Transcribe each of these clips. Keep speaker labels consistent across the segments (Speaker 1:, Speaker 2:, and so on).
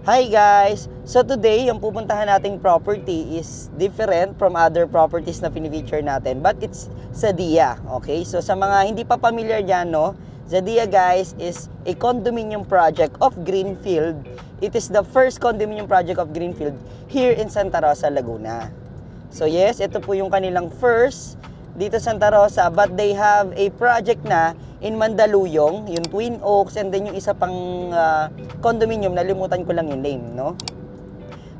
Speaker 1: Hi guys! So today, yung pupuntahan nating property is different from other properties na pinifeature natin, but it's Zadia, okay? So sa mga hindi pa familiar dyan, no? Zadia guys is a condominium project of Greenfield. It is the first condominium project of Greenfield here in Santa Rosa, Laguna. So yes, ito po yung kanilang first dito Santa Rosa, but they have a project na in Mandaluyong, yung Twin Oaks, and then yung isa pang condominium, nalimutan ko lang yung name, no?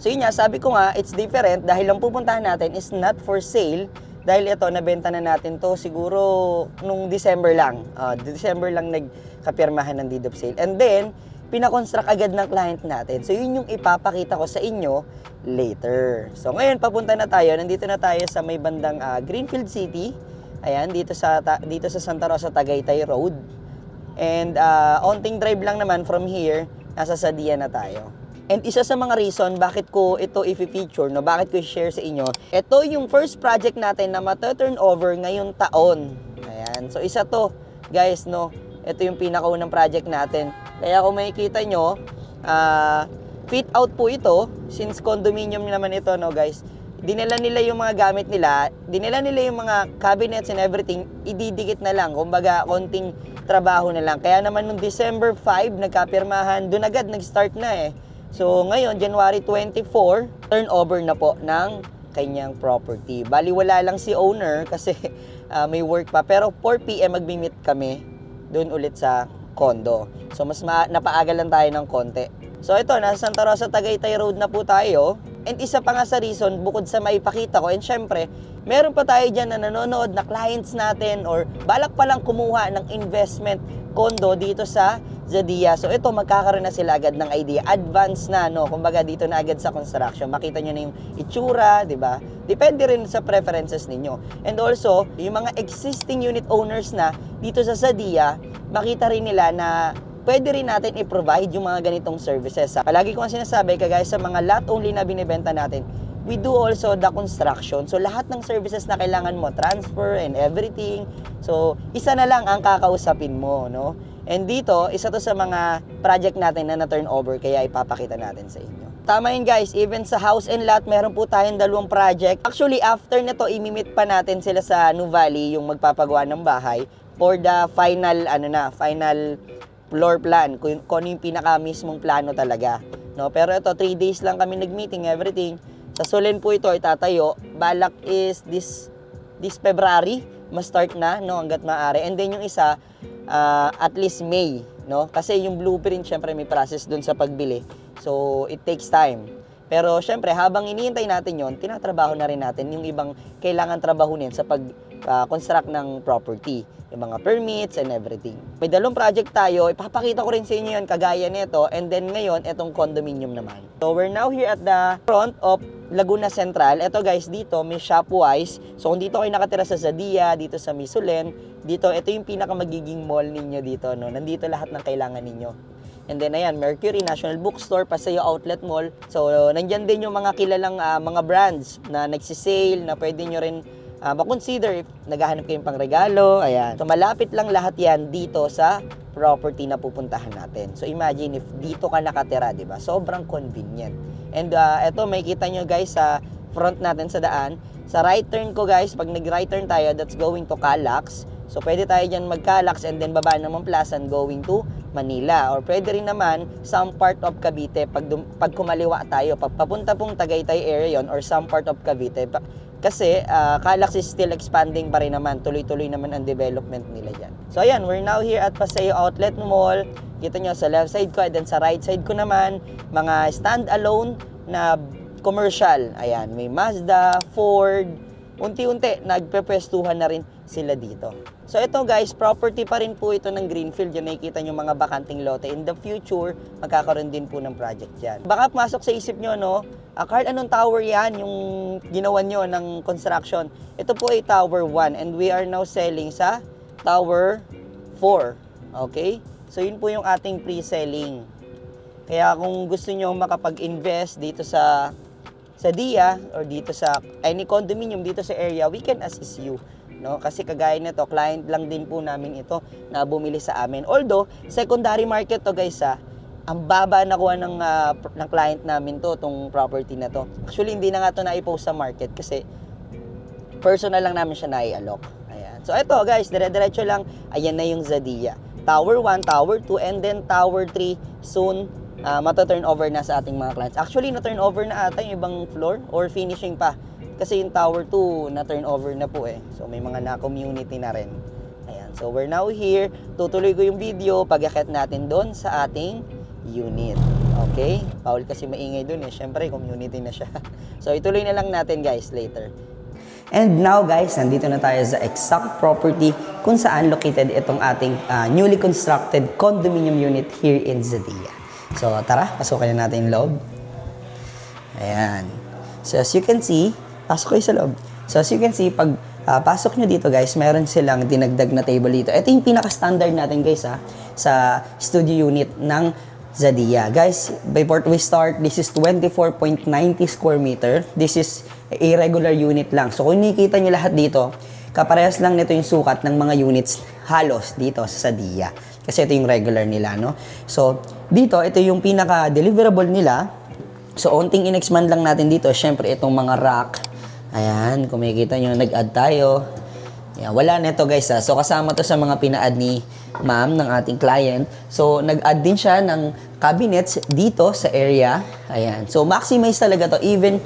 Speaker 1: So yun nga, sabi ko nga, it's different dahil ang pupuntahan natin is not for sale, dahil ito, nabenta na natin to siguro nung December lang. December lang nagkapirmahan ng deed of sale. And then, pinakonstruct agad ng client natin. So yun yung ipapakita ko sa inyo later. So ngayon, papunta na tayo. Nandito na tayo sa may bandang Greenfield City. Ayan, dito sa Santa Rosa, Tagaytay Road. And onting drive lang naman from here, nasa Zadia na tayo. And isa sa mga reason bakit ko ito i-feature, no, bakit ko i-share sa inyo, ito yung first project natin na mata-turn over ngayong taon. Ayan, so isa to, guys, no. Ito yung pinakaunang project natin. Kaya kung makikita nyo, fit out po ito, since condominium naman ito, no, guys. Dinala nila yung mga gamit nila, dinala nila yung mga cabinets and everything, ididikit na lang, kumbaga konting trabaho na lang. Kaya naman nung December 5, nagkapirmahan, doon agad nag-start na eh. So ngayon, January 24, turnover na po ng kanyang property. Bali wala lang si owner kasi may work pa, pero 4 PM magmi-meet kami doon ulit sa condo. So mas napaaga lang tayo ng konti. So ito, nasa Santa Rosa, Tagaytay Road na po tayo. And isa pa nga sa reason, bukod sa maipakita ko, and syempre, meron pa tayo dyan na nanonood na clients natin or balak pa lang kumuha ng investment condo dito sa Zadia. So ito, magkakaroon na sila agad ng idea. Advance na, no? Kumbaga dito na agad sa construction. Makita nyo na yung itsura, di ba? Depende rin sa preferences ninyo. And also, yung mga existing unit owners na dito sa Zadia, makita rin nila na pwede rin natin i-provide yung mga ganitong services. Palagi ko nga sinasabi, kagaya sa mga lot only na binibenta natin, we do also the construction. So, lahat ng services na kailangan mo, transfer and everything. So, isa na lang ang kakausapin mo, no? And dito, isa to sa mga project natin na na-turnover, kaya ipapakita natin sa inyo. Tama yun guys, even sa house and lot, meron po tayong 2 project. Actually, after na to, imimit pa natin sila sa Nuvali, yung magpapagawa ng bahay, for the final, final floor plan, kung ano yung pinaka mismong plano talaga, no? Pero ito, 3 days lang kami nag-meeting, everything. Sa Solen po ito itatayo. Balak is this February, ma-start na, no, hanggat maaari. And then yung isa, at least May, no? Kasi yung blueprint, syempre may process dun sa pagbili. So, it takes time. Pero syempre, habang iniintay natin yon, tinatrabaho na rin natin yung ibang kailangan trabahunin sa pag-construct ng property. Yung mga permits and everything. May 2 project tayo, ipapakita ko rin sa inyo yun, kagaya nito, and then ngayon, itong condominium naman. So, we're now here at the front of Laguna Central. Ito guys, dito, may Shopwise. So, kung dito kayo nakatira sa Zadia, dito sa Misulen, dito, ito yung pinaka magiging mall ninyo dito, no? Nandito lahat ng kailangan ninyo. And then, ayan, Mercury, National Bookstore, Paseo Outlet Mall. So, nandyan din yung mga kilalang mga brands na nagsisale, na pwede nyo rin makonsider if naghahanap kayong pang regalo. Ayan. So, malapit lang lahat yan dito sa property na pupuntahan natin. So, imagine if dito ka nakatira, di ba? Sobrang convenient. And eto, makikita nyo guys sa front natin sa daan. Sa right turn ko guys, pag nag-right turn tayo, that's going to Calax. So, pwede tayo dyan mag-Calax and then baba naman Plasan going to Manila. Or pwede rin naman some part of Cavite pag kumaliwa tayo. Papunta pong Tagaytay area yon or some part of Cavite. Kasi Calax is still expanding pa rin naman. Tuloy-tuloy naman ang development nila dyan. So ayan, we're now here at Paseo Outlet Mall. Kita nyo sa left side ko and then sa right side ko naman, mga stand-alone na commercial. Ayan, may Mazda, Ford. Unti-unti, nagpepwestuhan na rin sila dito. So ito guys, property pa rin po ito ng Greenfield. Yung nakikita nyo mga bakanting lote. In the future, magkakaroon din po ng project yan. Baka pumasok sa isip nyo, no? Carl, anong tower yan yung ginawa nyo ng construction? Ito po ay Tower 1 and we are now selling sa Tower 4. Okay? So yun po yung ating pre-selling. Kaya kung gusto nyo makapag-invest dito sa Zadia or dito sa any condominium dito sa area, we can assist you. No? Kasi kagaya nito, client lang din po namin ito na bumili sa amin. Although, secondary market to guys ang baba nakuha ng client namin tong property na to. Actually, hindi na nga to na-post sa market kasi personal lang namin siya nai-alok. Ayan. So, ito guys, dire-diretso lang. Ayan na yung Zadia. Tower 1, Tower 2, and then Tower 3 soon mata-turn over na sa ating mga clients. Actually, na-turn over na ata yung ibang floor or finishing pa. Kasi yung Tower 2, na-turn over na po eh. So, may mga na-community na rin. Ayan. So, we're now here. Tutuloy ko yung video pag-akit natin doon sa ating unit. Okay? Paul kasi maingay doon eh. Siyempre, community na siya. So, ituloy na lang natin guys later. And now guys, nandito na tayo sa exact property kung saan located itong ating newly constructed condominium unit here in Zadia. So tara, pasukin na natin yung loob. Ayan. So as you can see, pasok kayo sa loob. So as you can see, pag pasok nyo dito guys, meron silang dinagdag na table dito. Ito yung pinaka-standard natin guys sa studio unit ng Zadia. Guys, before we start, this is 24.90 square meter. This is a regular unit lang. So kung nakikita nyo lahat dito, kaparehas lang nito yung sukat ng mga units halos dito sa Zadia. Kasi ito yung regular nila, no? So, dito, ito yung pinaka-deliverable nila. So, onting in-expand lang natin dito. Siyempre, itong mga rack. Ayan, kung makikita nyo, nag-add tayo. Ayan, wala na ito, guys. So, kasama to sa mga pina-add ni ma'am ng ating client. So, nag-add din siya ng cabinets dito sa area. Ayan. So, maximize talaga to even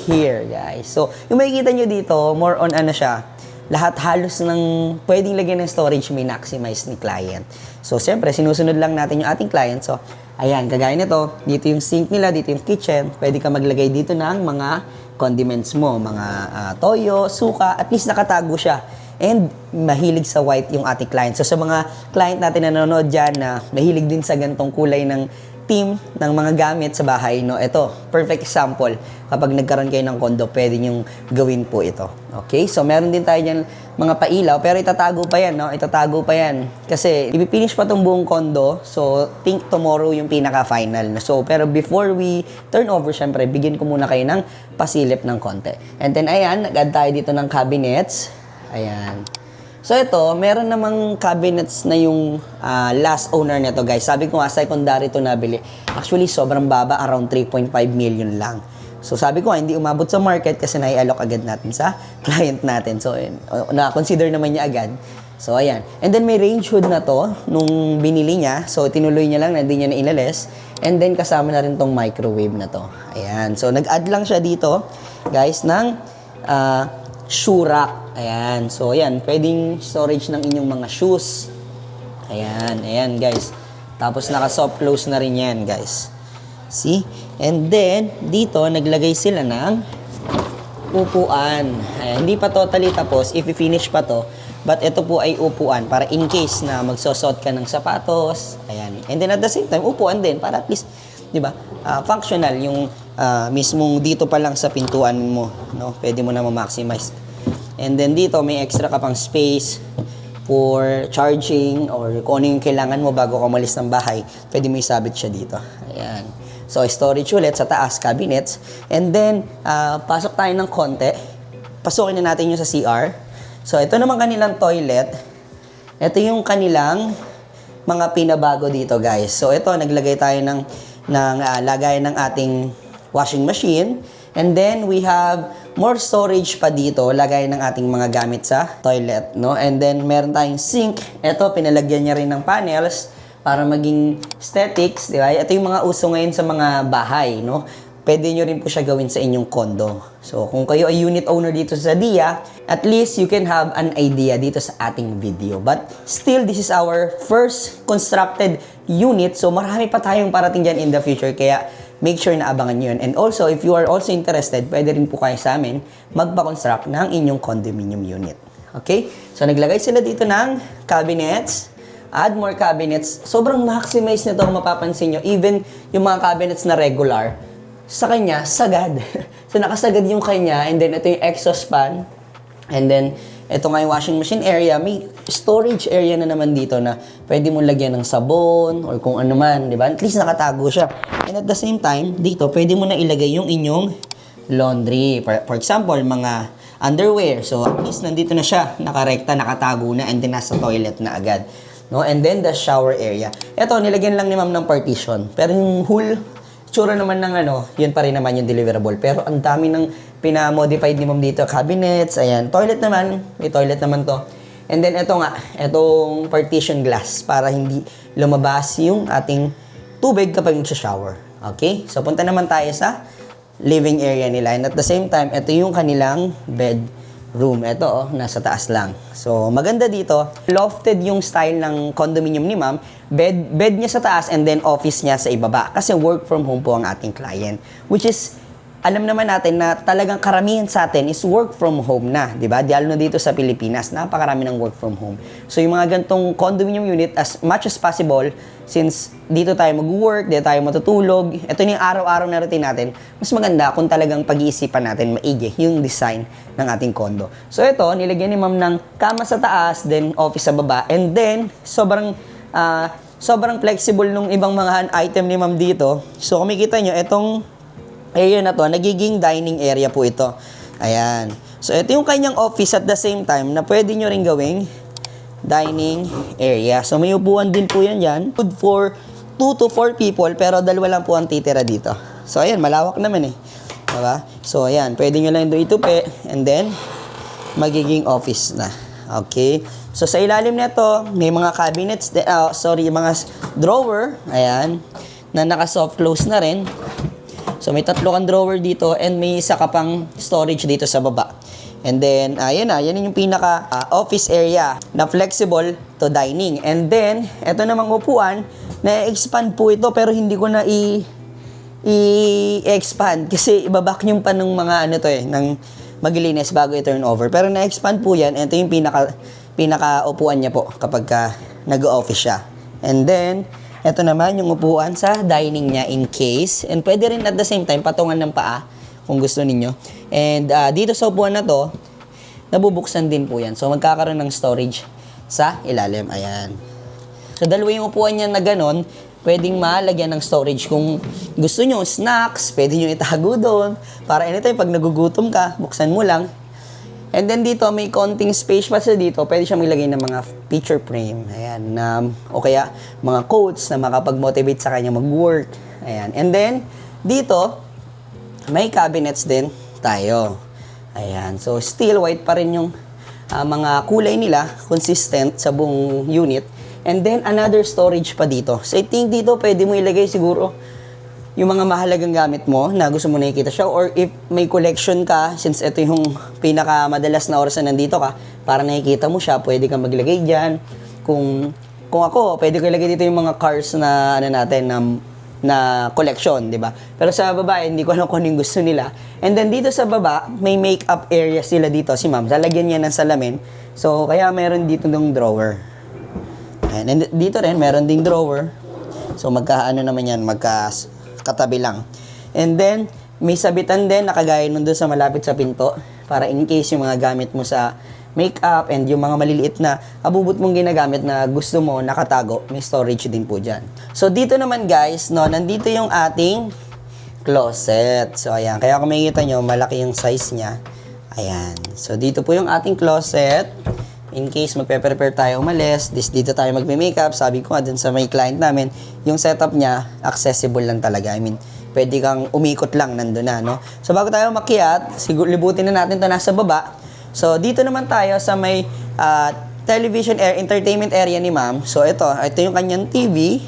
Speaker 1: here, guys. So, yung makikita nyo dito, more on ano siya, lahat halos ng pwedeng lagyan ng storage may maximize ni client. So, siyempre, sinusunod lang natin yung ating client. So, ayan, kagaya nito, dito yung sink nila, dito yung kitchen. Pwede ka maglagay dito ng mga condiments mo, mga toyo, suka, at least nakatago siya. And mahilig sa white yung ating client. So, sa mga client natin na nanonood dyan na mahilig din sa gantong kulay ng team ng mga gamit sa bahay, no? Ito, perfect example. Kapag nagkaroon kayo ng condo, pwede nyong gawin po ito. Okay? So, meron din tayo dyan mga pailaw, pero itatago pa yan, no? Itatago pa yan. Kasi, ipipinish pa tong buong condo. So, think tomorrow yung pinaka-final. So, pero before we turn over, syempre, bigyan ko muna kayo ng pasilip ng konti. And then, ayan, nag-add tayo dito ng cabinets. Ayan. So ito, meron namang cabinets na yung last owner nito guys. Sabi ko nga, secondary to nabili. Actually, sobrang baba, around 3.5 million lang. So sabi ko nga, hindi umabot sa market kasi nai-alok agad natin sa client natin. So na-consider naman niya agad. So ayan. And then may range hood na to nung binili niya. So tinuloy niya lang, hindi niya na inalis. And then kasama na rin tong microwave na to. Ayan. So nag-add lang siya dito guys ng shoe rack. Ayan. So, ayan. Pwedeng storage ng inyong mga shoes. Ayan. Ayan, guys. Tapos, naka-soft close na rin yan, guys. See? And then, dito, naglagay sila ng upuan. Ayan. Hindi pa totally tapos. If i-finish pa to. But, ito po ay upuan. Para in case na magsosot ka ng sapatos. Ayan. And then, at the same time, upuan din. Para at least, di ba, functional. Yung mismong dito pa lang sa pintuan mo. No? Pwede mo na ma-maximize. And then dito, may extra ka pang space for charging or kung ano yung kailangan mo bago ka umalis ng bahay, pwede mo isabit siya dito. Ayan. So, storage ulit sa taas, cabinets. And then, pasok tayo ng konti. Pasukin na natin yung sa CR. So, ito naman kanilang toilet. Ito yung kanilang mga pinabago dito, guys. So, ito, naglagay tayo ng lagayan ng ating washing machine. And then, we have more storage pa dito, lagay ng ating mga gamit sa toilet, no? And then, meron tayong sink. Ito, pinalagyan niya rin ng panels para maging aesthetics, di ba? Ito yung mga uso ngayon sa mga bahay, no? Pwede nyo rin po siya gawin sa inyong condo. So, kung kayo ay unit owner dito sa Zadia, at least you can have an idea dito sa ating video. But still, this is our first constructed unit. So, marami pa tayong parating dyan in the future. Kaya, make sure na abangan nyo yun. And also, if you are also interested, pwede rin po kayo sa amin magpa-construct ng inyong condominium unit. Okay? So, naglagay sila dito ng cabinets. Add more cabinets. Sobrang maximize nito kung mapapansin nyo. Even yung mga cabinets na regular, sa kanya, sagad. So, nakasagad yung kanya. And then, ito yung exhaust fan. And then, ito nga yung washing machine area. May storage area na naman dito na pwede mo lagyan ng sabon or kung ano man, di ba? At least nakatago siya. And at the same time, dito, pwede mo na ilagay yung inyong laundry. For example, mga underwear. So, at least nandito na siya. Nakarekta, nakatago na, and then nasa toilet na agad. no? And then the shower area. Ito, nilagyan lang ni ma'am ng partition. Pero yung whole tsura naman ng yun pa rin naman yung deliverable. Pero ang dami ng pinamodified ni ma'am dito. Cabinets, ayan. Toilet naman, may toilet naman to. And then ito nga, itong partition glass para hindi lumabas yung ating tubig kapag nagsha-shower. Okay? So punta naman tayo sa living area nila. And at the same time, ito yung kanilang bedroom. Ito, nasa taas lang. So, maganda dito. Lofted yung style ng condominium ni ma'am. Bed niya sa taas and then office niya sa ibaba. Kasi work from home po ang ating client. Which is, alam naman natin na talagang karamihan sa atin is work from home na, di ba? Lalo na dito sa Pilipinas, napakarami ng work from home. So, yung mga gantong condominium unit, as much as possible, since dito tayo mag-work, dito tayo matutulog, ito yung araw-araw na routine natin, mas maganda kung talagang pag-iisipan natin maigi yung design ng ating condo. So, ito, nilagyan ni ma'am ng kama sa taas, then office sa baba, and then, sobrang flexible nung ibang mga item ni ma'am dito. So, kung makikita nyo, itong area na to, nagiging dining area po ito. Ayan. So, ito yung kanyang office at the same time na pwede nyo rin gawing dining area. So, may upuan din po yan dyan. Good for 2 to 4 people, pero dalawa lang po ang titira dito. So, ayan, malawak naman eh. Diba? So, ayan, pwede nyo lang doon itupi and then, magiging office na. Okay? So, sa ilalim nito, may mga cabinets, mga drawer, ayan, na naka-soft close na rin. So, may 3 kang drawer dito and may isa ka pang storage dito sa baba. And then, yan yung pinaka office area na flexible to dining. And then, eto namang upuan, na-expand po ito pero hindi ko na i-expand kasi ibabacuum pa ng mga ng maglilinis bago i-turn over. Pero na-expand po yan. Ito yung pinaka upuan niya po kapag nag-office siya. And then, ito naman yung upuan sa dining niya in case. And pwede rin at the same time patungan ng paa kung gusto ninyo. And dito sa upuan na to, nabubuksan din po yan. So magkakaroon ng storage sa ilalim. Ayan. So dalawa yung upuan niya na ganon, pwedeng malagyan ng storage. Kung gusto nyo snacks, pwede nyo itago doon. Para anytime pag nagugutom ka, buksan mo lang. And then dito, may konting space pa sa dito. Pwede siya maglagay ng mga picture frame. Ayan. O kaya, mga quotes na makapag-motivate sa kanya mag-work. Ayan. And then, dito, may cabinets din tayo. Ayan. So, still white pa rin yung mga kulay nila. Consistent sa buong unit. And then, another storage pa dito. So, I think dito, pwede mo ilagay siguro yung mga mahalagang gamit mo na gusto mo nakikita siya, or if may collection ka, since ito yung pinakamadalas na oras na nandito ka, para nakikita mo siya, pwede kang maglagay dyan. Kung ako, pwede ko ilagay dito yung mga cars na na collection, di ba? Pero sa babae, hindi ko alam kung ano yung gusto nila. And then dito sa baba, may makeup area sila dito, si ma'am. Lalagyan niya ng salamin. So, kaya meron dito ng drawer. And dito rin, meron ding drawer. So, naman yan, katabi lang. And then, may sabitan din, nakagaya nun doon sa malapit sa pinto, para in case yung mga gamit mo sa makeup and yung mga maliliit na abubot mong ginagamit na gusto mo nakatago, may storage din po dyan. So, dito naman guys, nandito yung ating closet. So, ayan. Kaya kung makikita nyo, malaki yung size niya. Ayan. So, dito po yung ating closet. In case magpe-prepare tayo umalis, dito tayo magme-makeup. Sabi ko nga dun sa may client namin, yung setup niya, accessible lang talaga. I mean, pwede kang umikot lang nandun na, no? So, bago tayo makiat, siguro libutin na natin ito nasa baba. So, dito naman tayo sa may entertainment area ni ma'am. So, ito yung kanyang TV.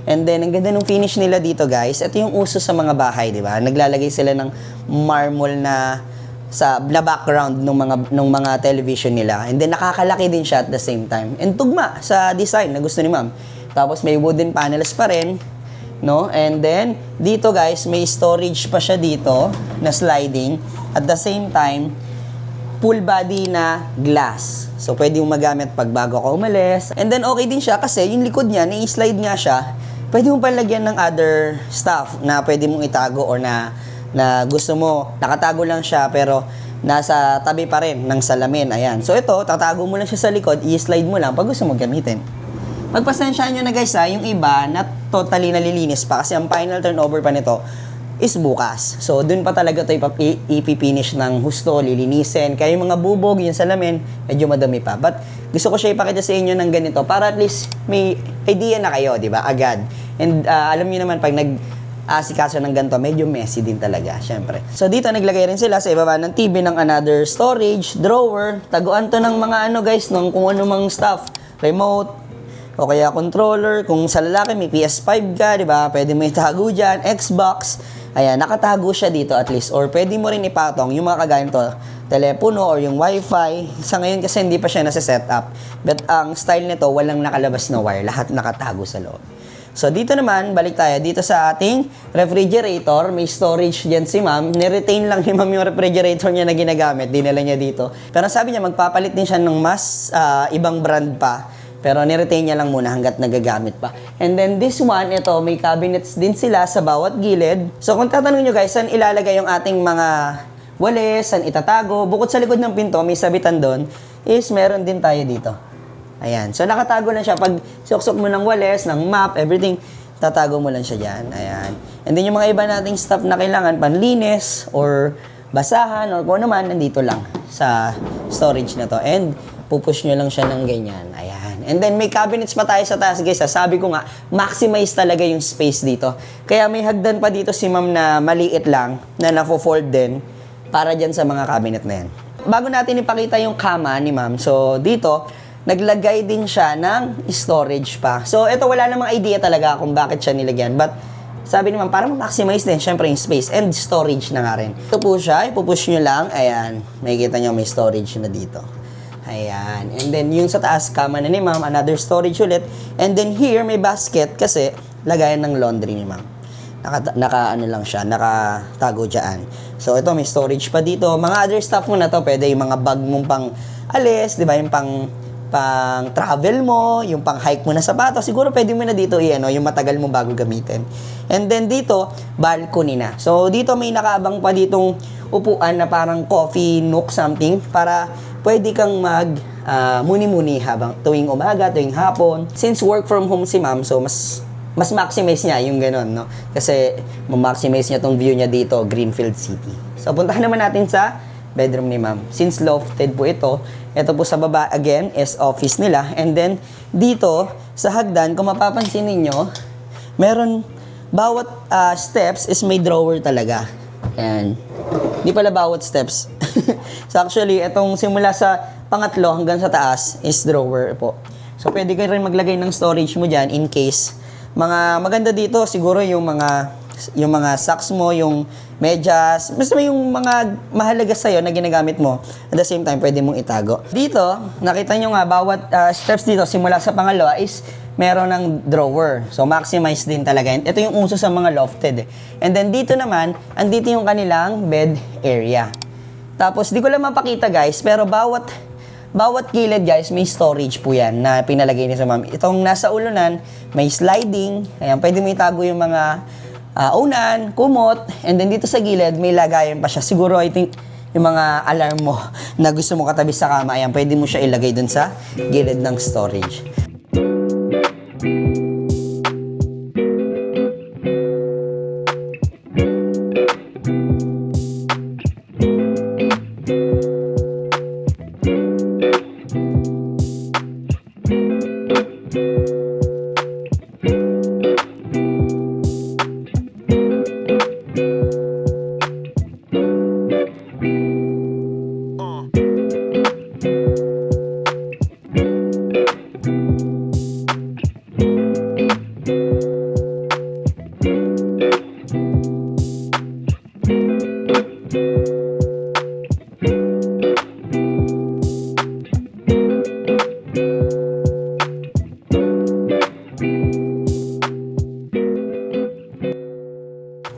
Speaker 1: And then, ang ganda ng finish nila dito, guys. Ito yung uso sa mga bahay, di ba? Naglalagay sila ng marble na background ng mga television nila. And then, nakakalaki din siya at the same time. And tugma sa design na gusto ni ma'am. Tapos, may wooden panels pa rin. No? And then, dito guys, may storage pa siya dito na sliding. At the same time, full body na glass. So, pwede yung magamit pag bago ka umalis. And then, okay din siya kasi yung likod niya, na-slide nga siya. Pwede mo palagyan ng other stuff na pwede mong itago or na gusto mo, nakatago lang siya pero nasa tabi pa rin ng salamin. Ayan. So, ito, tatago mo lang siya sa likod, i-slide mo lang pag gusto mo gamitin. Pagpasensyaan nyo na guys yung iba na totally nalilinis pa kasi ang final turnover pa nito is bukas. So, dun pa talaga ito ipipinish ng husto, lilinisin. Kaya yung mga bubog, yung salamin, medyo madami pa. But, gusto ko siya ipakita sa inyo ng ganito para at least may idea na kayo, di ba? Agad. And alam niyo naman, pag asikaso ng ganito, medyo messy din talaga, syempre. So, dito naglagay rin sila sa ibaba ng TV ng another storage, drawer. Taguan to ng mga guys, ng kung ano mang stuff. Remote, o kaya controller. Kung sa lalaki may PS5 ka, di ba? Pwede mo itago dyan. Xbox. Ayan, nakatago siya dito at least. Or pwede mo rin ipatong yung mga kagaya nito, telepono or yung wifi. Sa ngayon kasi hindi pa siya nasa-set up. But ang style nito, walang nakalabas na wire. Lahat nakatago sa loob. So, dito naman, balik tayo. Dito sa ating refrigerator, may storage dyan si ma'am. Niretain lang ni ma'am yung refrigerator niya na ginagamit. Dinala niya dito. Pero sabi niya, magpapalit din siya ng mas ibang brand pa. Pero niretain niya lang muna hanggat nagagamit pa. And then this one, ito, may cabinets din sila sa bawat gilid. So kung tatanungin nyo guys, saan ilalagay yung ating mga walis, saan itatago, bukod sa likod ng pinto, may sabitan doon, is meron din tayo dito. Ayan. So nakatago na siya. Pag suksok mo ng walis, ng map, everything, tatago mo lang siya dyan. Ayan. And then yung mga iba nating stuff na kailangan, panlinis, or basahan, or kung ano man, nandito lang sa storage na to. And pupush nyo lang siya ng ganyan. Ayan. And then, may cabinets pa tayo sa taas, guys. Sabi ko nga, maximize talaga yung space dito. Kaya may hagdan pa dito si ma'am na maliit lang, na nafo-fold din, para dyan sa mga cabinet na yan. Bago natin ipakita yung kama ni ma'am, so dito, naglagay din siya ng storage pa. So, ito wala namang idea talaga kung bakit siya nilagyan. But, sabi ni ma'am, para ma-maximize din, syempre yung space and storage na nga rin. Ito po siya, ipupush nyo lang. Ayan, makikita nyo may storage na dito. Ayan. And then, yung sa taas, kama na ni ma'am, another storage ulit. And then here, may basket kasi lagayan ng laundry ni ma'am. Ano lang siya, nakatago dyan. So, ito, may storage pa dito. Mga other stuff mo na to, pwede yung mga bag mong pang alis, di ba? Yung pang travel mo, yung pang hike mo na sapatos. Siguro pwede mo na dito yung matagal mo bago gamitin. And then dito, balcony na. So, dito may nakaabang pa ditong upuan na parang coffee nook something para pwede kang muni-muni habang tuwing umaga, tuwing hapon. Since work from home si ma'am, so mas maximize niya yung ganun, no? Kasi ma-maximize niya tong view niya dito, Greenfield City. So, puntahan naman natin sa bedroom ni ma'am. Since lofted po ito po sa baba, again, is office nila. And then, dito, sa hagdan, kung mapapansin ninyo, meron, bawat steps is may drawer talaga. Ayan. Di pala bawat steps. So actually, itong simula sa pangatlo hanggang sa taas is drawer po. So pwede ka rin maglagay ng storage mo dyan in case. Maganda dito siguro yung mga socks mo, yung medyas, basta yung mga mahalaga sa'yo na ginagamit mo. At the same time, pwede mong itago. Dito, nakita nyo nga, bawat steps dito simula sa pangalawa is meron ng drawer. So, maximize din talaga. Ito yung uso sa mga lofted. And then, dito naman, andito yung kanilang bed area. Tapos, di ko lang mapakita, guys, pero bawat gilid, guys, may storage po yan na pinalagay niya sa ma'am. Itong nasa ulunan, may sliding. Ayan, pwede mo itago yung mga unan, kumot. And then, dito sa gilid, may lagayan pa siya. Siguro, I think, yung mga alarm mo na gusto mo katabi sa kama, ayan, pwede mo siya ilagay dun sa gilid ng storage.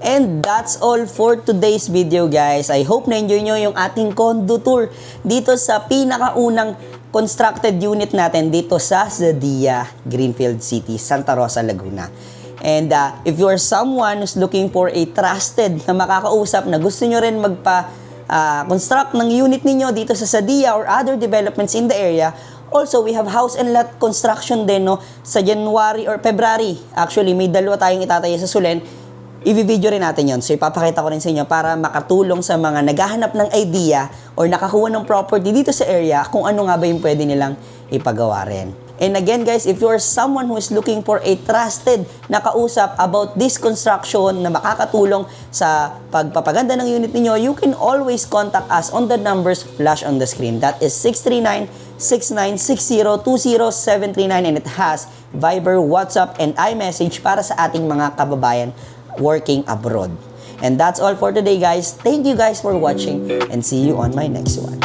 Speaker 1: And that's all for today's video, guys. I hope na-enjoy nyo yung ating condo tour dito sa pinakaunang constructed unit natin dito sa Zadia, Greenfield City, Santa Rosa, Laguna. And if you are someone who's looking for a trusted na makakausap na gusto nyo rin construct ng unit ninyo dito sa Zadia or other developments in the area, also, we have house and lot construction din, no, sa January or February. Actually, may dalawa tayong itatayo sa Sulen. i-video rin natin yon. So, ipapakita ko rin sa inyo para makatulong sa mga naghahanap ng idea or nakakuha ng property dito sa area kung ano nga ba yung pwede nilang ipagawa rin. And again guys, if you are someone who is looking for a trusted na kausap about this construction na makakatulong sa pagpapaganda ng unit niyo, you can always contact us on the numbers flash on the screen. That is 639-6960-20739 and it has Viber, WhatsApp, and iMessage para sa ating mga kababayan working abroad. And that's all for today guys. Thank you guys for watching and see you on my next one.